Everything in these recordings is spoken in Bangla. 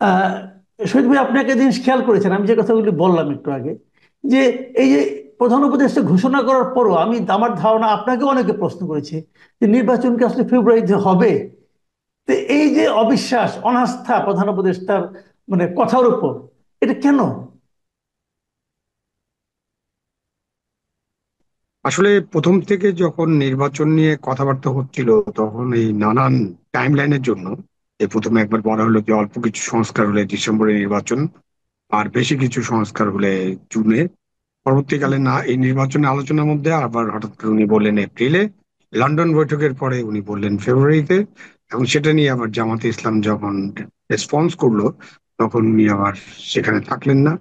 আহ শহীদ ভাই, আপনি একটা জিনিস খেয়াল করেছেন, আমি যে কথাগুলি বললাম একটু আগে, যে এই যে প্রধান উপদেষ্টা ঘোষণা করার পরও আমার ধারণা আপনাকে অনেকে প্রশ্ন করেছে যে নির্বাচন কি আসলে ফেব্রুয়ারিতে হবে। তো এই যে অবিশ্বাস, অনাস্থা প্রধান উপদেষ্টার মানে কথার উপর, এটা কেন? আসলে প্রথম থেকে যখন নির্বাচন নিয়ে কথাবার্তা হচ্ছিল, তখন এই নানান টাইম লাইনের জন্য প্রথমে একবার বলা হলো যে অল্প কিছু সংস্কার হলে ডিসেম্বরে নির্বাচন, আর বেশি কিছু সংস্কার হলে জুনে। পরবর্তীকালে না, এই নির্বাচনের আলোচনার মধ্যে আবার হঠাৎ করে উনি বললেন এপ্রিলে, লন্ডন বৈঠকের পরে উনি বললেন ফেব্রুয়ারিতে। এবং সেটা নিয়ে আবার জামাতে ইসলাম যখন রেসপন্স করলো, তখন উনি আবার সেখানে থাকলেন না।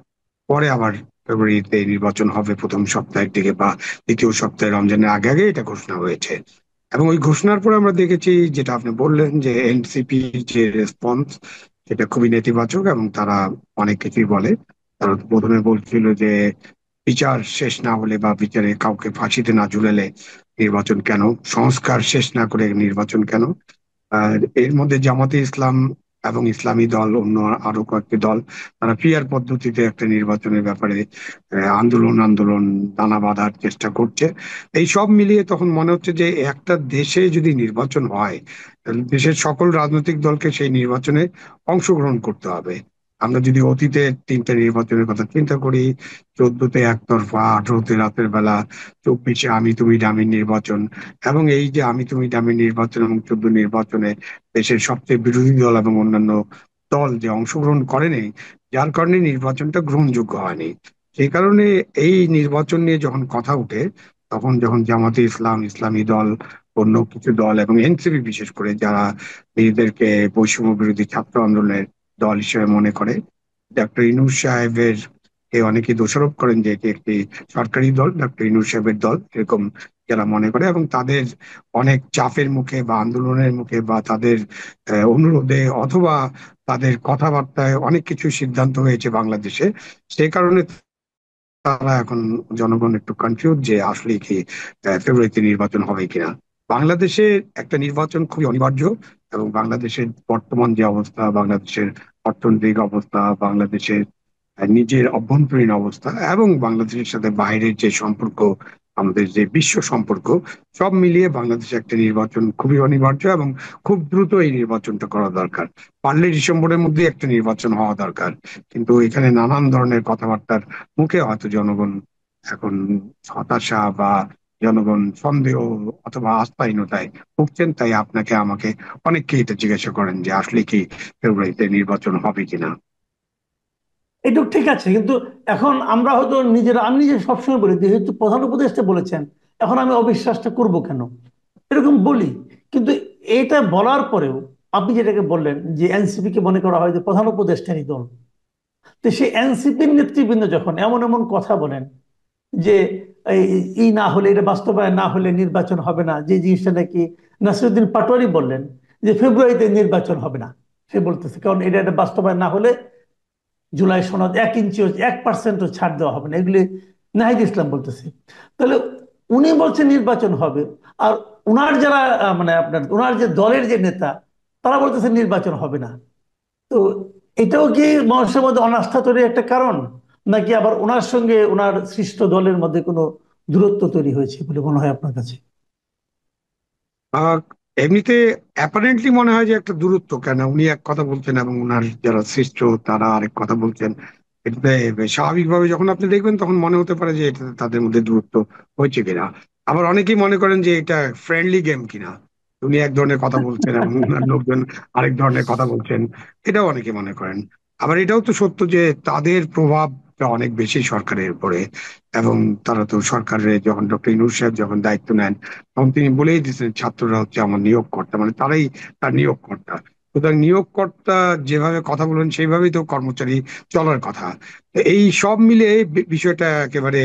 পরে আবার ফেব্রুয়ারিতে নির্বাচন হবে প্রথম সপ্তাহের দিকে বা দ্বিতীয় সপ্তাহে, রমজানের আগে আগে এটা ঘোষণা হয়েছে। এবং ওই ঘোষণার পরে আমরা দেখেছি, যেটা আপনি বললেন, যে এনসিপি যে রেসপন্স, সেটা খুবই নেতিবাচক। এবং তারা অনেক কিছুই বলে। তারা তো প্রথমে বলছিল যে বিচার শেষ না হলে বা বিচারে কাউকে ফাঁসিতে না ঝুলালে নির্বাচন কেন, সংস্কার শেষ না করে নির্বাচন কেন। আর এর মধ্যে জামাতে ইসলাম এবং ইসলামী দল, অন্য আরো কয়েকটি দল, তারা পিয়ার পদ্ধতিতে একটা নির্বাচনের ব্যাপারে আন্দোলন আন্দোলন দানা বাঁধার চেষ্টা করছে। এই সব মিলিয়ে তখন মনে হচ্ছে যে একটা দেশে যদি নির্বাচন হয়, তাহলে দেশের সকল রাজনৈতিক দলকে সেই নির্বাচনে অংশগ্রহণ করতে হবে। আমরা যদি অতীতের তিনটা নির্বাচনের কথা চিন্তা করি, 14-তে একতরফা, 18-তে রাতের বেলা, 24-এ আমি তুমি ডামি নির্বাচন, এবং এই যে আমি তুমি ডামি নির্বাচন এবং 14 নির্বাচনে দেশের সবচেয়ে বিরোধী দল এবং অন্যান্য দল যে অংশগ্রহণ করেনি, যার কারণে নির্বাচনটা গ্রহণযোগ্য হয়নি। সেই কারণে এই নির্বাচন নিয়ে যখন কথা উঠে, তখন যখন জামাতে ইসলাম, ইসলামী দল, অন্য কিছু দল এবং এনসিপি বিশেষ করে, যারা নিজেদেরকে বৈষম্য বিরোধী ছাত্র আন্দোলনের দল হিসেবে মনে করে, ডক্টর ইনুস সাহেবের কে অনেকে দোষারোপ করেন যে এটি একটি সরকারি দল, ডক্টর ইনুস সাহেবের দল, এরকম যারা মনে করে, এবং তাদের অনেক চাপের মুখে বা আন্দোলনের মুখে বা তাদের অনুরোধে অথবা তাদের কথাবার্তায় অনেক কিছু সিদ্ধান্ত হয়েছে বাংলাদেশে। সেই কারণে তারা এখন, জনগণ একটু কনফিউজ যে আসলে কি ফেব্রুয়ারিতে নির্বাচন হবে কিনা। বাংলাদেশে একটা নির্বাচন খুবই অনিবার্য। এবং বাংলাদেশের বর্তমান যে অবস্থা, বাংলাদেশের অর্থনৈতিক অবস্থা, বাংলাদেশের নিজের অভ্যন্তরীণ অবস্থা এবং বাংলাদেশের সাথে বাইরের যে সম্পর্ক, আমাদের যে বিশ্ব সম্পর্ক, সব মিলিয়ে বাংলাদেশে একটা নির্বাচন খুবই অনিবার্য এবং খুব দ্রুত এই নির্বাচনটা করা দরকার। পারলে ডিসেম্বরের মধ্যে একটা নির্বাচন হওয়া দরকার। কিন্তু এখানে নানান ধরনের কথাবার্তার মুখে হয়তো জনগণ এখন হতাশা বা জনগণ সন্দেহ অথবা আস্থাহীনতায় ভুগছেন। তাই আপনাকে আমাকে অনেককে এটা জিজ্ঞাসা করেন যে আসলে কি ফেব্রুয়ারিতে নির্বাচন হবে কিনা। এটুক ঠিক আছে, কিন্তু এখন আমরা হয়তো নিজেরা, আমি নিজে সবসময় বলি যেহেতু প্রধান উপদেষ্টা বলেছেন, এখন আমি অবিশ্বাসটা করব কেন, এরকম বলি। কিন্তু এটা বলার পরেও আপনি যেটাকে বললেন যে এনসিপি কে মনে করা হয় যে প্রধান উপদেষ্টারই দল, তো সেই এনসিপির নেতৃবৃন্দ যখন এমন এমন কথা বলেন যে এই ই না হলে, এটা বাস্তবায়ন না হলে নির্বাচন হবে না, যে জিনিসটা নাকি নাসিরুদ্দিন পাটোয়ারি বললেন যে ফেব্রুয়ারিতে নির্বাচন হবে না, সে বলতেছে কারণ এটা বাস্তবায়ন না হলে জুলাই সনদ 1 ইঞ্চিও 1%ও ছাড় দেওয়া হবে না, এগুলি নাহিদ ইসলাম বলতেছে। তাহলে উনি বলছেন নির্বাচন হবে, আর উনার যারা মানে আপনার উনার যে দলের যে নেতা, তারা বলতেছে নির্বাচন হবে না। তো এটাও কি মানুষের মধ্যে অনাস্থা তৈরির একটা কারণ, নাকি আবার ওনার সঙ্গে ওনার সৃষ্ট দলের মধ্যে কোনো দূরত্ব তৈরি হয়েছে বলে মনে হয় আপনার কাছে? আহ এমনিতে অ্যাপারেন্টলি মনে হয় যে একটা দূরত্ব, কেন উনি এক কথা বলছেন এবং উনার যারা শিষ্য তারা আরেক কথা বলছেন। এটাতে স্বাভাবিকভাবে যখন আপনি দেখবেন, তখন মনে হতে পারে যে এটা তাদের মধ্যে দূরত্ব হয়েছে কিনা। আবার অনেকেই মনে করেন যে এটা ফ্রেন্ডলি গেম কিনা, উনি এক ধরনের কথা বলছেন এবং উনার লোকজন আরেক ধরনের কথা বলছেন। এটাও অনেকে মনে করেন। আবার এটাও তো সত্য যে তাদের প্রভাবটা অনেক বেশি সরকারের উপরে। এবং তারা তো সরকারের, যখন ডক্টর ইউনূস সাহেব যখন দায়িত্ব নেন, তখন তিনি বলেই দিয়েছেন ছাত্ররা হচ্ছে আমার নিয়োগকর্তা, মানে তারাই তার নিয়োগকর্তা। সুতরাং নিয়োগকর্তা যেভাবে কথা বলেন সেইভাবেই তো কর্মচারী চলার কথা। তো এই সব মিলে বিষয়টা একেবারে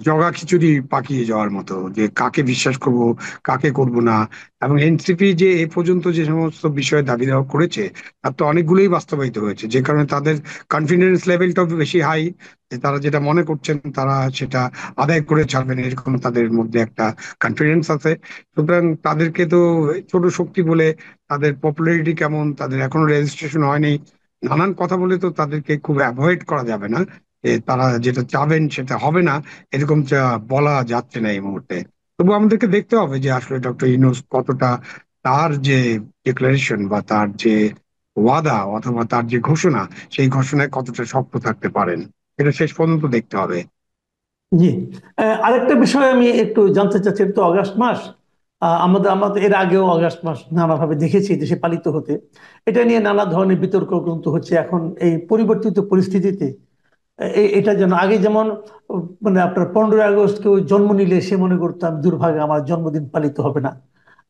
জগা খিচুড়ি পাকিয়ে যাওয়ার মতো, যে কাকে বিশ্বাস করব, কাকে করব না। এবং এনসিপি যে এ পর্যন্ত যে সমস্ত বিষয়ে দাবি দেওয়া করেছে, তার তো অনেকগুলোই বাস্তবায়িত হয়েছে, যে কারণে তাদের কনফিডেন্স লেভেলটাও বেশি হাই, যে তারা যেটা মনে করছেন তারা সেটা আদায় করে ছাড়বেন, এরকম তাদের মধ্যে একটা কনফিডেন্স আছে। সুতরাং তাদেরকে তো ছোট শক্তি বলে, তাদের পপুলারিটি কেমন, তাদের এখনো রেজিস্ট্রেশন হয়নি, নানান কথা বলে তো তাদেরকে খুব অ্যাভয়েড করা যাবে না। তারা যেটা চাবেন সেটা হবে না, এরকম বলা যাচ্ছে না এই মুহূর্তে। তবু আমাদেরকে দেখতে হবে যে আসলে ডক্টর ইউনূস কতটা তার যে ডিক্লারেশন বা তার যে ওয়াদা অথবা তার যে ঘোষণা, সেই ঘোষণায় কতটা শক্ত থাকতে পারেন, এটা শেষ পর্যন্ত দেখতে হবে। জি। আরেকটা বিষয় আমি একটু জানতে চাচ্ছি, এটা তো অগাস্ট মাস। আমাদের আমাদের এর আগেও অগাস্ট মাস নানাভাবে দেখেছি দেশে পালিত হতে। এটা নিয়ে নানা ধরনের বিতর্ক কিন্তু হচ্ছে এখন এই পরিবর্তিত পরিস্থিতিতে। এটা যেন আগে যেমন মানে আপনার 15ই আগস্ট কেউ জন্ম নিলে সে মনে করতাম দুর্ভাগ্য, আমার জন্মদিন পালিত হবে না।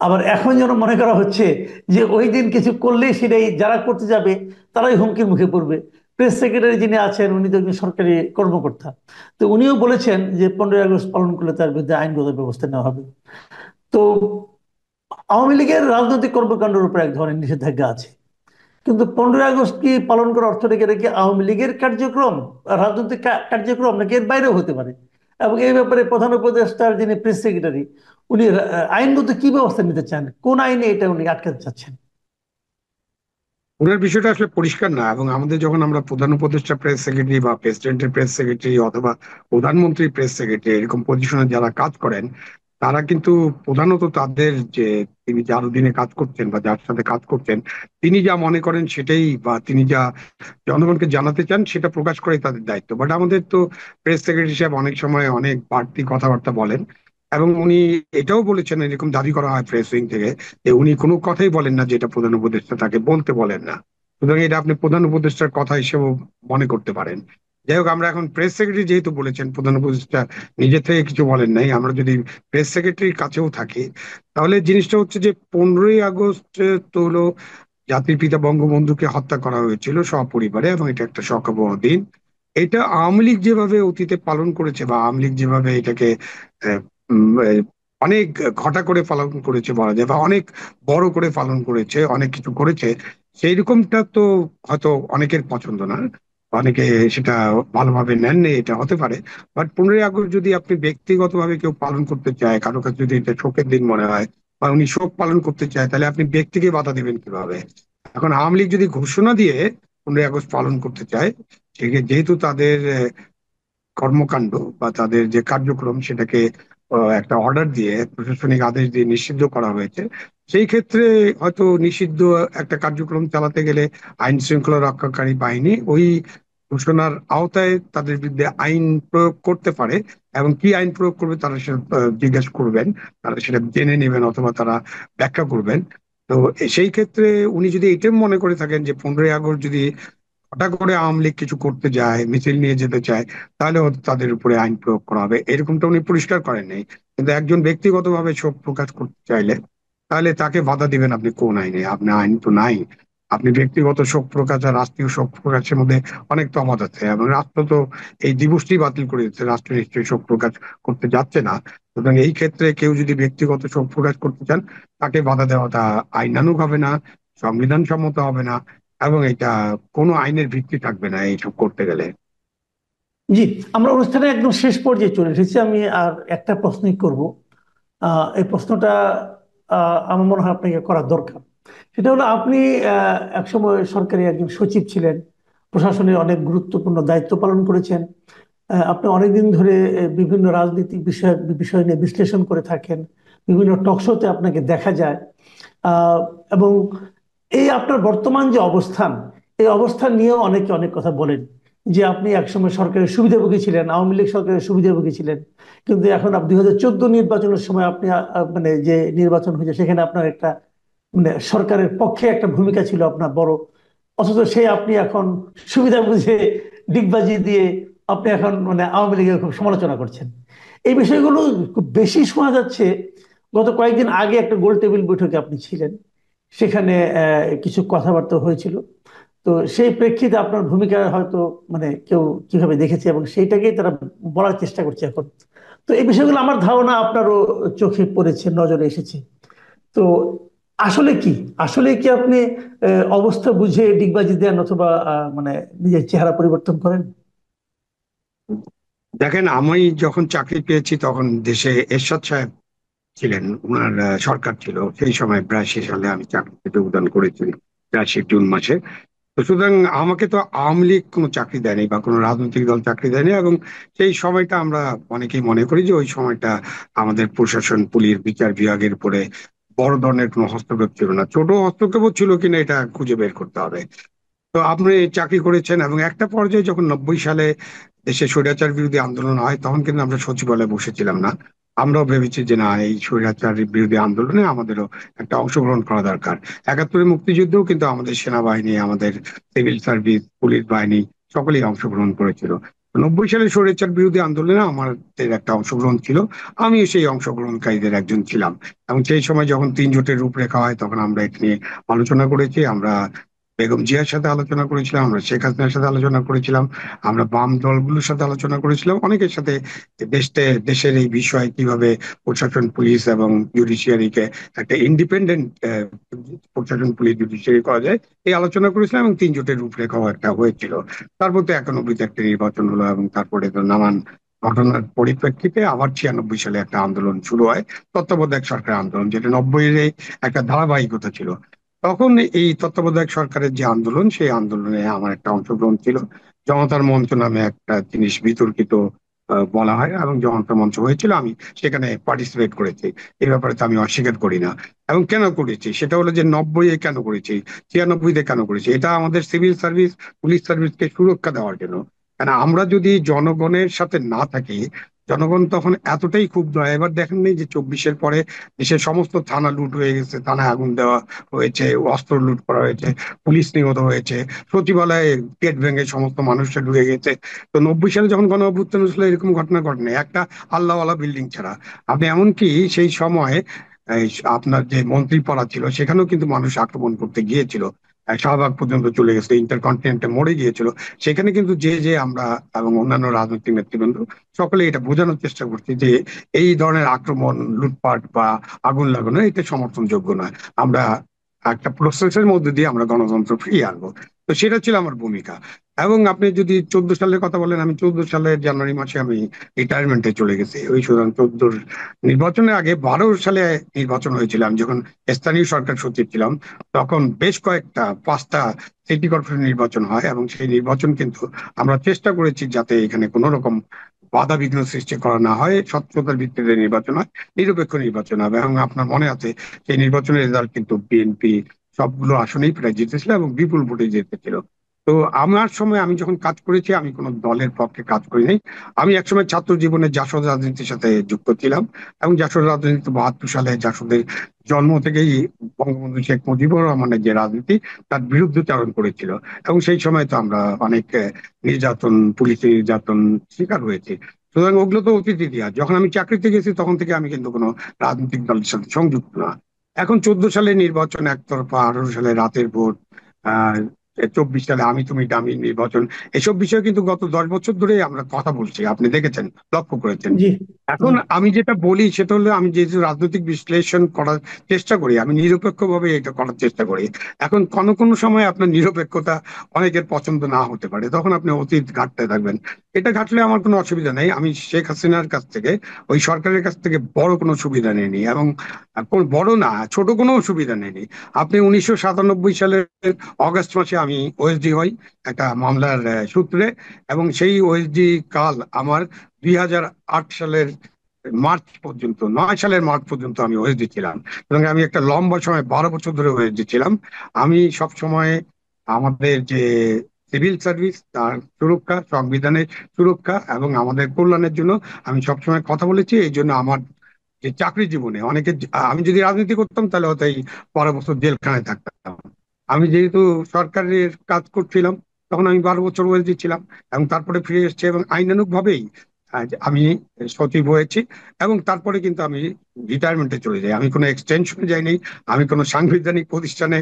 আবার এখন যেন মনে করা হচ্ছে যে ওই দিন কিছু করলেই সেটাই যারা করতে যাবে তারাই হুমকির মুখে পড়বে। প্রেস সেক্রেটারি যিনি আছেন উনি তো একজন সরকারি কর্মকর্তা। তো উনিও বলেছেন যে 15ই আগস্ট পালন করলে তার বিরুদ্ধে আইনগত ব্যবস্থা নেওয়া হবে। তো আওয়ামী লীগের রাজনৈতিক কর্মকাণ্ডের উপর এক ধরনের নিষেধাজ্ঞা আছে, কিন্তু 15ই আগস্ট কি পালন করার অর্থ রেখে রেখে আওয়ামী লীগের কার্যক্রম, রাজনৈতিক কার্যক্রম নাকি এর বাইরেও হতে পারে? এবং এই ব্যাপারে প্রধান উপদেষ্টার যিনি প্রেস সেক্রেটারি উনি আইনগত কি ব্যবস্থা নিতে চান, কোন আইনে এটা উনি আটকাতে চাচ্ছেন? ওনার বিষয়টা আসলে পরিষ্কার না, এবং আমাদের যখন আমরা প্রধান উপদেষ্টা প্রেস সেক্রেটারি বা প্রেসিডেন্টের প্রেস সেক্রেটারি অথবা প্রধানমন্ত্রীর প্রেস সেক্রেটারি এরকম পজিশনে যারা কাজ করেন, তারা কিন্তু প্রধানত তাদের যে তিনি যার অধীনে কাজ করছেন বা যার সাথে কাজ করছেন, তিনি যা মনে করেন সেটাই বা তিনি যা জনগণকে জানাতে চান সেটা প্রকাশ করাই তাদের দায়িত্ব। বাট আমাদের তো প্রেস সেক্রেটারি সাহেব অনেক সময় অনেক বাড়তি কথাবার্তা বলেন, এবং উনি এটাও বলেছেন, এরকম দাবি করা হয় প্রেস উইং থেকে, যে উনি কোনো কথাই বলেন না যেটা প্রধান উপদেষ্টা তাকে বলতে বলেন না। সুতরাং এটা আপনি প্রধান উপদেষ্টার কথা হিসেবেও মনে করতে পারেন। যাই হোক, আমরা এখন প্রেস সেক্রেটারি যেহেতু বলেছেন, প্রধান উপদেষ্টা নিজে থেকে কিছু বলেন নাই, আমরা যদি প্রেস সেক্রেটারির কাছেও থাকি, তাহলে জিনিসটা হচ্ছে যে 15ই আগস্ট তো হলো জাতির পিতা বঙ্গবন্ধুকে হত্যা করা হয়েছিল সপরিবারে, এবং এটা একটা শোকাবহ দিন। এটা আওয়ামী লীগ যেভাবে অতীতে পালন করেছে বা আওয়ামী লীগ যেভাবে এটাকে আহ, অনেক ঘটা করে পালন করেছে বলা যায়, বা অনেক বড় করে পালন করেছে, অনেক কিছু করেছে, সেই রকমটা তো হয়তো অনেকের পছন্দ না, অনেকে সেটা ভালোভাবে নেননি, এটা হতে পারে। বাট 15ই আগস্ট যদি আপনি ব্যক্তিগতভাবে কেউ পালন করতে চায়, কারো কাছে যদি এটা শোকের দিন মনে হয় বা উনি শোক পালন করতে চায়, তাহলে আপনি ব্যক্তিকে বাধা দিবেন কিভাবে? এখন আওয়ামী লীগ যদি ঘোষণা দিয়ে 15ই আগস্ট পালন করতে চায়, যেহেতু তাদের কর্মকাণ্ড বা তাদের যে কার্যক্রম সেটাকে একটা অর্ডার দিয়ে, প্রশাসনিক আদেশ দিয়ে নিষিদ্ধ করা হয়েছে, সেই ক্ষেত্রে হয়তো নিষিদ্ধ একটা কার্যক্রম চালাতে গেলে আইন শৃঙ্খলা রক্ষাকারী বাহিনী ওই ঘোষণার আওতায় তাদের বিরুদ্ধে আইন প্রয়োগ করতে পারে। এবং কি আইন প্রয়োগ করবে তারা সেটা জিজ্ঞাসা করবেন, তারা সেটা জেনে নেবেন অথবা তারা ব্যাখ্যা করবেন। তো সেই ক্ষেত্রে উনি যদি এটা মনে করে থাকেন যে 15ই আগস্ট যদি হঠাৎ করে আওয়ামী লীগ কিছু করতে যায়, মিছিল নিয়ে যেতে চায়, তাহলে হয়তো তাদের উপরে আইন প্রয়োগ করা হবে, এরকমটা উনি পরিষ্কার করেন নাই। কিন্তু একজন ব্যক্তিগতভাবে শোক প্রকাশ করতে চাইলে তাহলে তাকে বাধা দিবেন আপনি কোন আইনে? আপনার আইন তো নাই। আপনি ব্যক্তিগত শোক প্রকাশ আর রাষ্ট্রীয় শোক প্রকাশের মধ্যে অনেক তফাৎ আছে, এবং রাষ্ট্র তো এই দিবসটি বাতিল করে দিচ্ছে, রাষ্ট্র নিশ্চয়ই শোক প্রকাশ করতে যাচ্ছে না। সুতরাং এই ক্ষেত্রে কেউ যদি ব্যক্তিগত শোক প্রকাশ করতে চান, তাকে বাধা দেওয়াটা আইনানুগ হবে না, সংবিধান সম্মত হবে না, এবং এটা কোনো আইনের ভিত্তি থাকবে না এইসব করতে গেলে। জি। আমরা অনুষ্ঠানে একদম শেষ পর্যায়ে চলে এসেছি, আমি আর একটা প্রশ্নই করব। এই প্রশ্নটা আমার মনে হয় আপনাকে করা দরকার। সেটা হলো আপনি একসময় সরকারি একজন সচিব ছিলেন, প্রশাসনের অনেক গুরুত্বপূর্ণ দায়িত্ব পালন করেছেন। আপনি অনেকদিন ধরে বিভিন্ন রাজনৈতিক বিষয় নিয়ে বিশ্লেষণ করে থাকেন, বিভিন্ন টকশোতে আপনাকে দেখা যায়। আহ, এবং এই আপনার বর্তমান যে অবস্থান, এই অবস্থান নিয়েও অনেকে অনেক কথা বলেন যে আপনি একসময় সরকারের সুবিধাভোগী ছিলেন, আওয়ামী লীগ সরকারের সুবিধাভোগী ছিলেন, কিন্তু এখন 2014 নির্বাচনের সময় আপনি মানে যে নির্বাচন হয়েছে সেখানে আপনার একটা মানে সরকারের পক্ষে একটা ভূমিকা ছিল আপনার বড়, অথচ সেই আপনি এখন সুবিধা বুঝে ডিগবাজি দিয়ে আপনি এখন মানে আওয়ামী লীগের খুব সমালোচনা করছেন। এই বিষয়গুলো খুব বেশি শোনা যাচ্ছে। গত কয়েকদিন আগে একটা গোল টেবিল বৈঠকে আপনি ছিলেন, সেখানে কিছু কথাবার্তা হয়েছিল। তো সেই প্রেক্ষিতে আপনার ভূমিকা হয়তো মানে কেউ কিভাবে দেখেছে এবং সেইটাকেই তারা বলার চেষ্টা করছে এখন। তো এই বিষয়গুলো আমার ধারণা আপনারও চোখে পড়েছে, নজরে এসেছে। তো আসলে কি, আসলে কি আপনি অবস্থা বুঝে ডিগবাজি দেন অথবা মানে নিজের চেহারা পরিবর্তন করেন? দেখেন, আমি যখন চাকরি পেয়েছি তখন দেশে এরশাদ সাহেব ছিলেন, ওনার সরকার ছিল সেই সময়, 82 সালে আমি চাকরিতে যোগদান করেছি, 82 জুন মাসে। তো সুতরাং আমাকে তো আওয়ামী লীগ কোনো চাকরি দেয়নি বা কোনো রাজনৈতিক দল চাকরি দেয়নি, এবং সেই সময়টা আমরা অনেকেই মনে করি যে ওই সময়টা আমাদের প্রশাসন, পুলিশ, বিচার বিভাগের উপরে বড় ধরনের কোনো হস্তক্ষেপ ছিল না। ছোট হস্তক্ষেপও ছিল কিনা এটা খুঁজে বের করতে হবে। তো আপনি চাকরি করেছেন, এবং একটা পর্যায়ে যখন 90 সালে দেশে স্বৈরাচার বিরোধী আন্দোলন হয় তখন কিন্তু আমরা সচিবালয়ে বসেছিলাম না। আমরাও ভেবেছি যে না, এই স্বৈরাচার বিরোধী আন্দোলনে আমাদেরও একটা অংশগ্রহণ করা দরকার। একাত্তরের মুক্তিযুদ্ধেও কিন্তু আমাদের সেনাবাহিনী, আমাদের সিভিল সার্ভিস, পুলিশ বাহিনী সকলেই অংশগ্রহণ করেছিল। 90 সালে স্বৈরাচার বিরোধী আন্দোলনে আমাদের একটা অংশগ্রহণ ছিল। আমিও সেই অংশগ্রহণকারীদের একজন ছিলাম। এবং সেই সময় যখন 3 জোটের রূপরেখা হয় তখন আমরা এটা নিয়ে আলোচনা করেছি। আমরা বেগম জিয়ার সাথে আলোচনা করেছিলাম, আমরা শেখ হাসিনার সাথে আলোচনা করেছিলাম, আমরা বাম দলগুলোর সাথে আলোচনা করেছিলাম, অনেকের সাথে। দেশের এই বিষয়ে কিভাবে প্রশাসন, পুলিশ এবং জুডিশিয়ারিকে একটা ইন্ডিপেন্ডেন্ট প্রশাসন, পুলিশ, জুডিশিয়ারি করা যায়, এই আলোচনা করেছিলাম। এবং 3 জোটের রূপরেখাও একটা হয়েছিল। তারপর তো 91-তে একটা নির্বাচন হলো, এবং তারপরে তো নানান ঘটনার পরিপ্রেক্ষিতে আবার 96 সালে একটা আন্দোলন শুরু হয়, তত্ত্বাবধায়ক সরকার আন্দোলন, যেটা 90-এর একটা ধারাবাহিকতা ছিল। তখন এই তত্ত্বাবধায়ক সরকারের যে আন্দোলন, সেই আন্দোলনে আমার একটা অংশগ্রহণ ছিল। জনতার মঞ্চ নামে একটা জিনিস বিতর্কিত বলা হয়, এবং জনতার মঞ্চ হয়েছিল, আমি সেখানে পার্টিসিপেট করেছি। এই ব্যাপারে তো আমি অস্বীকার করি না। এবং কেন করেছি সেটা হলো যে 90-এ কেন করেছি, 96-তে কেন করেছি, এটা আমাদের সিভিল সার্ভিস, পুলিশ সার্ভিসকে সুরক্ষা দেওয়ার জন্য। কারণ আমরা যদি জনগণের সাথে না থাকি, জনগণ তখন এতটাই ক্ষুব্ধ হয়। এবার দেখেন নি যে 24-এর পরে দেশের সমস্ত থানা লুট হয়ে গেছে, থানায় আগুন দেওয়া হয়েছে, অস্ত্র লুট করা হয়েছে, পুলিশ নিহত হয়েছে, সচিবালয়ে গেট ভেঙে সমস্ত মানুষরা ঢুকে গেছে। তো 90 সালে যখন গণ অভ্যুত্থান হয়েছিল এরকম ঘটনা ঘটেনি একটা আল্লাহওয়ালা বিল্ডিং ছাড়া। আপনি এমনকি সেই সময় এই আপনার যে মন্ত্রীপাড়া ছিল সেখানেও কিন্তু মানুষ আক্রমণ করতে গিয়েছিল। শাহবাগ পর্যন্ত চলে গেছে, ইন্টারকন্টিনেন্টে মরে গিয়েছিল। সেখানে কিন্তু যে আমরা এবং অন্যান্য রাজনৈতিক নেতৃবৃন্দ সকলে এটা বোঝানোর চেষ্টা করছি যে এই ধরনের আক্রমণ, লুটপাট বা আগুন লাগানো এটা সমর্থনযোগ্য নয়। আমরা একটা প্রসেসের মধ্যে দিয়ে আমরা গণতন্ত্র ফিরিয়ে আনবো। তো সেটা ছিল আমার ভূমিকা। এবং আপনি যদি 14 সালের কথা বলেন, আমি 14 সালের জানুয়ারি মাসে আমি রিটায়ারমেন্টে চলে গেছি। ওই সুতরাং 14 নির্বাচনের আগে 12 সালে নির্বাচন হয়েছিল, আমি যখন স্থানীয় সরকার সচিব ছিলাম। তখন বেশ কয়েকটা, 5টা সিটি কর্পোরেশন নির্বাচন হয়, এবং সেই নির্বাচন কিন্তু আমরা চেষ্টা করেছি যাতে এখানে কোনো রকম বাধা বিঘ্ন সৃষ্টি করা না হয়, স্বচ্ছতার ভিত্তিতে নির্বাচন হয়, নিরপেক্ষ নির্বাচন হবে। এবং আপনার মনে আছে সেই নির্বাচনের রেজাল্ট কিন্তু বিএনপি সবগুলো আসনেই প্রায় জিতেছিল এবং বিপুল ভোটে জিতেছিল। তো আমার সময় আমি যখন কাজ করেছি আমি কোনো দলের পক্ষে কাজ করি নাই। আমি একসময় ছাত্র জীবনে জাসদ রাজনীতির সাথে যুক্ত ছিলাম, এবং জাসদ রাজনীতি 72 সালে জাসদের জন্ম থেকেই বঙ্গবন্ধু শেখ মুজিবুর রহমানের যে রাজনীতি তার বিরুদ্ধচারণ করেছিল। এবং সেই সময় তো আমরা অনেক নির্যাতন, পুলিশের নির্যাতন শিকার হয়েছি। সুতরাং ওগুলো তো অতীত ইতিহাস। যখন আমি চাকরিতে গেছি তখন থেকে আমি কিন্তু কোনো রাজনৈতিক দলের সাথে সংযুক্ত না। এখন 14 সালে নির্বাচন একতরফা, 18 সালে রাতের ভোট, আহ 24 সালে আমি তুমি দামি নির্বাচন, এসব বিষয়ে কিন্তু গত 10 বছর ধরে আমরা কথা বলছি, আপনি দেখেছেন, লক্ষ্য করেছেন। জি, এখন জি, আমি যেটা বলি সেটা হলো, আমি যেহেতু রাজনৈতিক বিশ্লেষণ করার চেষ্টা করি, আমি নিরপেক্ষ ভাবে এটা করার চেষ্টা করি। এখন কোনো কোনো সময় আপনার নিরপেক্ষতা অনেকের পছন্দ না হতে পারে, তখন আপনি অতীত ঘাঁটতে থাকবেন। এটা ঘাটলে আমার কোনো অসুবিধা নেই। আমি শেখ হাসিনার কাছ থেকে, ওই সরকারের কাছ থেকে বড় কোনো সুবিধা নেইনি, এবং কোন বড় না ছোট কোনো সুবিধা নেইনি। আপনি 1997 সালের অগাস্ট মাসে আমি ওএসডি হই একটা মামলার সূত্রে, এবং সেই ওএসডি কাল আমার 2008 সালের মার্চ পর্যন্ত, 9 সালের মার্চ পর্যন্ত আমি ওএসডি ছিলাম। এবং আমি একটা লম্বা সময় 12 বছর ধরে ওএসডি ছিলাম। আমি সব সময় আমাদের যে সিভিল সার্ভিস তার সুরক্ষা, সংবিধানের সুরক্ষা এবং আমাদের কল্যাণের জন্য আমি সবসময় কথা বলেছি। এই জন্য আমার যে চাকরি জীবনে অনেকে, আমি যদি রাজনীতি করতাম তাহলে হয়তো এই 12 বছর জেলখানায় থাকতাম। আমি যেহেতু সরকারের কাজ করছিলাম তখন আমি 12 বছর ওয়েলজি ছিলাম, এবং তারপরে ফিরে এসেছি, এবং আইনানুগ ভাবেই আমি সচিব হয়েছি। এবং তারপরে কিন্তু আমি রিটায়ারমেন্টে চলে যাই, আমি কোনো এক্সটেনশনে যাইনি, আমি কোনো সাংবিধানিক প্রতিষ্ঠানে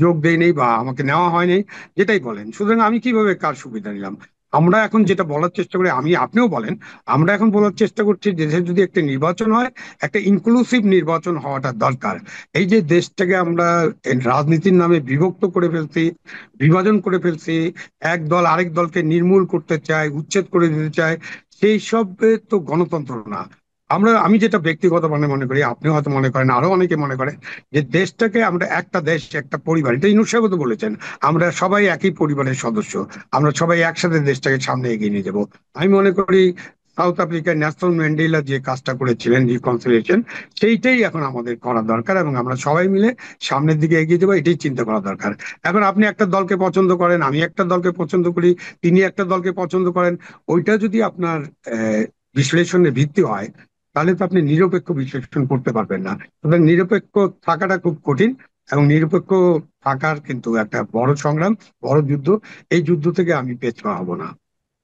যোগ দেইনি বা আমাকে নেওয়া হয়নি, যেটাই বলেন। সুতরাং আমি কিভাবে কার সুবিধা নিলাম? আমরা এখন যেটা বলার চেষ্টা করি, আমি আপনিও বলেন, আমরা এখন বলার চেষ্টা করছি যে দেশে যদি একটা নির্বাচন হয়, একটা ইনক্লুসিভ নির্বাচন হওয়াটা দরকার। এই যে দেশটাকে আমরা রাজনীতির নামে বিভক্ত করে ফেলছি, বিভাজন করে ফেলছি, এক দল আরেক দলকে নির্মূল করতে চায়, উচ্ছেদ করে দিতে চায়, সেই সব তো গণতন্ত্র না। আমি যেটা ব্যক্তিগত মানে মনে করি, আপনি হয়তো মনে করেন, আরো অনেকে মনে করে, যে দেশটাকে আমরা একটা দেশ একটা পরিবার, এটা ইনুস সাহেব তো বলেছেন, আমরা সবাই একই পরিবারের সদস্য, আমরা সবাই একসাথে দেশটাকে সামনে এগিয়ে নিয়ে যাব। আমি মনে করি সাউথ আফ্রিকার ন্যালসন ম্যান্ডেলা যে কাজটা করেছিলেন, রিকনসিলিয়েশন, সেইটাই এখন আমাদের করা দরকার, এবং আমরা সবাই মিলে সামনের দিকে এগিয়ে যাবো, এটাই চিন্তা করা দরকার। এখন আপনি একটা দলকে পছন্দ করেন, আমি একটা দলকে পছন্দ করি, তিনি একটা দলকে পছন্দ করেন, ওইটা যদি আপনার বিশ্লেষণের ভিত্তি হয়, তাহলে তো আপনি নিরপেক্ষ বিশ্লেষণ করতে পারবেন না। সুতরাং নিরপেক্ষ থাকাটা খুব কঠিন, এবং নিরপেক্ষ থাকার কিন্তু একটা বড় সংগ্রাম, বড় যুদ্ধ। এই যুদ্ধ থেকে আমি পেছপা হব না।